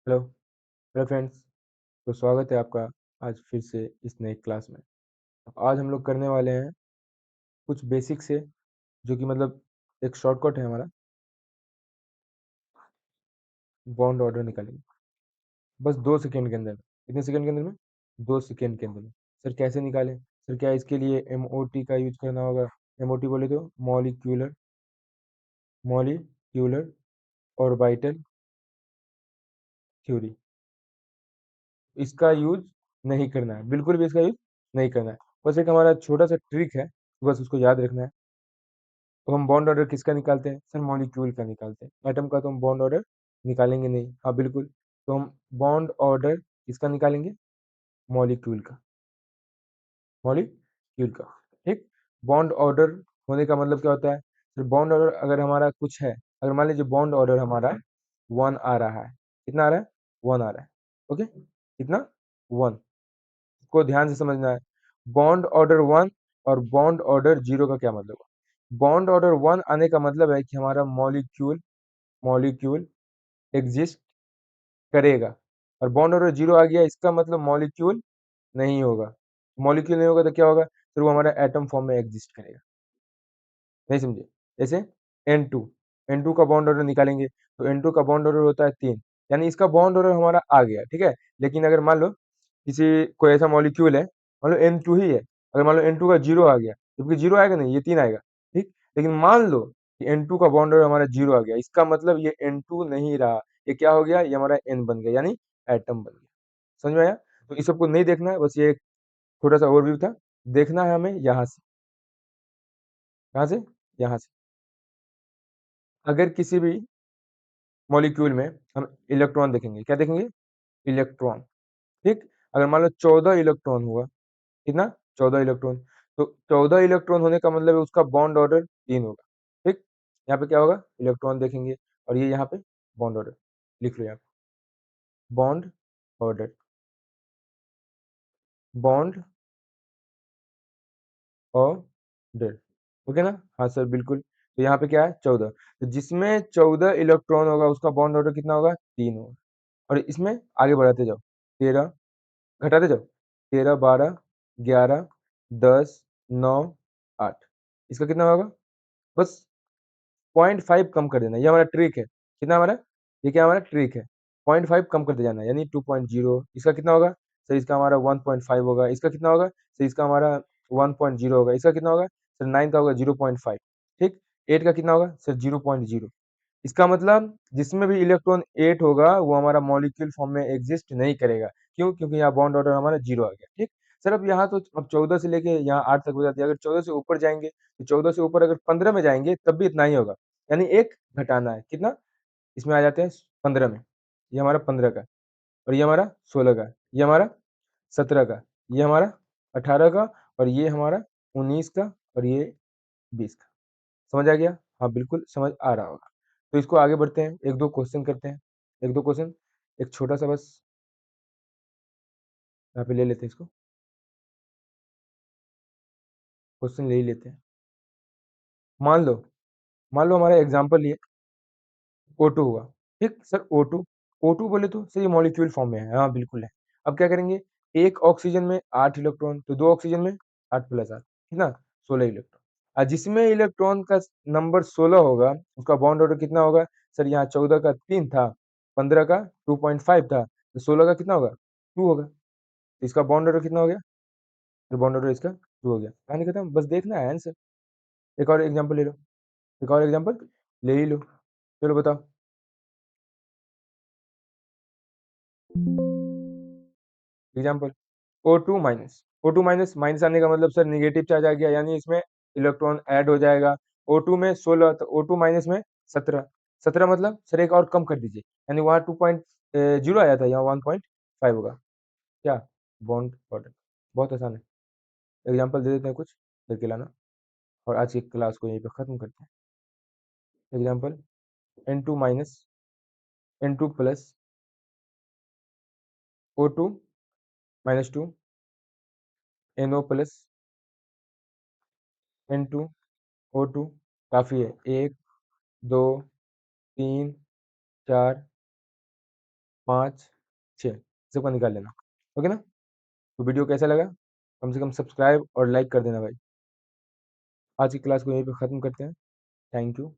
Hello hello friends. तो स्वागत है आपका आज फिर से इस नए क्लास में। आज हम लोग करने वाले हैं कुछ बेसिक से, जो कि मतलब एक शॉर्टकट है हमारा। बॉन्ड ऑर्डर निकालेंगे बस 2 सेकेंड के अंदर। कितने सेकेंड के अंदर में? 2 सेकेंड के अंदर में। सर कैसे निकालें? सर क्या इसके लिए एमओटी का यूज करना होगा? एमओटी बोले तो मॉलिक्यूलर मॉलिक्यूलर ऑर्बिटल थ्योरी। इसका यूज नहीं करना है, बिल्कुल भी इसका यूज नहीं करना है। बस एक हमारा छोटा सा ट्रिक है, बस उसको याद रखना है। तो हम बॉन्ड ऑर्डर किसका निकालते हैं? सर मॉलिक्यूल का निकालते हैं। एटम का तो हम बॉन्ड ऑर्डर निकालेंगे नहीं। हाँ बिल्कुल। तो हम बॉन्ड ऑर्डर किसका निकालेंगे? मॉलिक्यूल का। मॉलिक्यूल का। ठीक। बॉन्ड ऑर्डर होने का मतलब क्या होता है? सर बॉन्ड ऑर्डर अगर हमारा कुछ है, अगर मान लीजिए बॉन्ड ऑर्डर हमारा 1 आ रहा है। कितना आ रहा है? 1 आ रहा है। ओके। कितना? 1। को ध्यान से समझना है। बॉन्ड ऑर्डर 1 और बॉन्ड ऑर्डर 0 का क्या मतलब है? बॉन्ड ऑर्डर 1 आने का मतलब है कि हमारा मॉलिक्यूल मॉलिक्यूल एग्जिस्ट करेगा। और बॉन्ड ऑर्डर 0 आ गया, इसका मतलब मॉलिक्यूल नहीं होगा। मॉलिक्यूल नहीं होगा तो क्या होगा? फिर वो हमारा एटम फॉर्म में एग्जिस्ट करेगा। नहीं समझे? जैसे N2। N2 का बॉन्ड ऑर्डर निकालेंगे तो N2 का बॉन्ड ऑर्डर होता है 3। यानी इसका बॉन्ड ऑर्डर हमारा आ गया, ठीक है। लेकिन अगर मान लो किसी कोई ऐसा मॉलिक्यूल है, मान लो N2 ही है। अगर मान लो N2 का 0 आ गया, जबकि 0 आएगा नहीं, ये 3 आएगा। ठीक। लेकिन मान लो कि N2 का बॉन्ड ऑर्डर हमारा 0 आ गया, इसका मतलब ये N2 नहीं रहा। ये क्या हो गया? ये हमारा N बन गया, यानी एटम बन गया। समझ में आया? तो इस सबको नहीं देखना है, बस ये एक छोटा सा ओवरव्यू था। देखना है हमें यहाँ से। कहाँ से? यहाँ से। अगर किसी भी मॉलिक्यूल में हम इलेक्ट्रॉन देखेंगे, क्या देखेंगे? इलेक्ट्रॉन। ठीक। अगर मान लो 14 इलेक्ट्रॉन हुआ। कितना? 14 इलेक्ट्रॉन। तो 14 इलेक्ट्रॉन होने का मतलब है उसका बॉन्ड ऑर्डर 3 होगा। ठीक। यहाँ पे क्या होगा? इलेक्ट्रॉन देखेंगे और ये यहाँ पे बॉन्ड ऑर्डर लिख लो। यहाँ पे bond order, bond order. Okay ना? हाँ सर बिल्कुल। तो यहाँ पे क्या है? 14। तो जिसमें 14 इलेक्ट्रॉन होगा उसका बॉन्ड ऑर्डर कितना होगा? 3 होगा। और इसमें आगे बढ़ाते जाओ। 13, घटाते जाओ। 13, 12, 11, 10, 9, 8। इसका कितना होगा? बस 0.5 कम कर देना, ये हमारा ट्रिक है। कितना हमारा? ये क्या हमारा ट्रिक है? 0.5 कम करते जाना, यानी 2.0। इसका कितना होगा? सर इसका हमारा 1.5 होगा। इसका कितना होगा? सर इसका हमारा 1.0 होगा। इसका कितना होगा? सर 9 का होगा 0.5। ठीक। 8 का कितना होगा? सर 0.0। इसका मतलब जिसमें भी इलेक्ट्रॉन 8 होगा वो हमारा मॉलिक्यूल फॉर्म में एग्जिस्ट नहीं करेगा। क्यों? क्योंकि यहाँ बॉन्ड ऑर्डर हमारा 0 आ गया। ठीक। सर अब यहाँ तो अब 14 से लेके यहाँ 8 तक हो जाती है। अगर 14 से ऊपर जाएंगे तो 14 से ऊपर अगर 15 में जाएंगे तब भी इतना ही होगा। यानी एक घटाना है। कितना? इसमें आ जाते हैं 15 में। ये हमारा 15 का, और ये हमारा 16 का, ये हमारा 17 का, ये हमारा 18 का, और ये हमारा 19 का, और ये 20 का। समझ आ गया? हाँ बिल्कुल समझ आ रहा होगा। तो इसको आगे बढ़ते हैं, एक दो क्वेश्चन करते हैं। एक दो क्वेश्चन, एक छोटा सा बस यहाँ पे ले लेते हैं इसको। क्वेश्चन ले ही लेते हैं। मान लो मान लो हमारा एग्जाम्पल ये O2 हुआ। ठीक सर O2। O2 बोले तो सर ये मॉलिक्यूल फॉर्म में है। हाँ बिल्कुल है। अब क्या करेंगे? एक ऑक्सीजन में 8 इलेक्ट्रॉन, तो दो ऑक्सीजन में 8 प्लस 8 कितना? 16 इलेक्ट्रॉन। और जिसमें इलेक्ट्रॉन का नंबर 16 होगा उसका बॉन्ड ऑर्डर कितना होगा? सर यहाँ 14 का 3 था, 15 का 2.5 था, तो 16 का कितना होगा? 2 होगा। तो इसका बॉन्ड ऑर्डर कितना हो गया? तो बॉन्ड ऑर्डर इसका 2 हो गया। कहानी खत्म, बस देखना है आंसर। एक और एग्जाम्पल ले लो। एक और एग्जाम्पल ले ही लो। चलो बताओ। Example O2 minus. O2 minus, minus आने का मतलब सर निगेटिव चार्ज आ गया, यानी इसमें इलेक्ट्रॉन ऐड हो जाएगा। O2 में 16, तो O2 माइनस में 17। 17 मतलब सर एक और कम कर दीजिए, यानी वहाँ 2.0 आया था, यहाँ 1.5 होगा। क्या? Bond order. बहुत आसान है। एग्जाम्पल दे देते हैं कुछ करके लाना, और आज की क्लास को यहीं पे खत्म करते हैं। Example N2 minus, N2 plus, O2 - 2, NO plus, N2O2। काफ़ी है। 1, 2, 3, 4, 5, 6 सबका निकाल लेना। ओके ना? तो वीडियो कैसा लगा? कम से कम सब्सक्राइब और लाइक कर देना भाई। आज की क्लास को यहीं पे ख़त्म करते हैं। Thank you.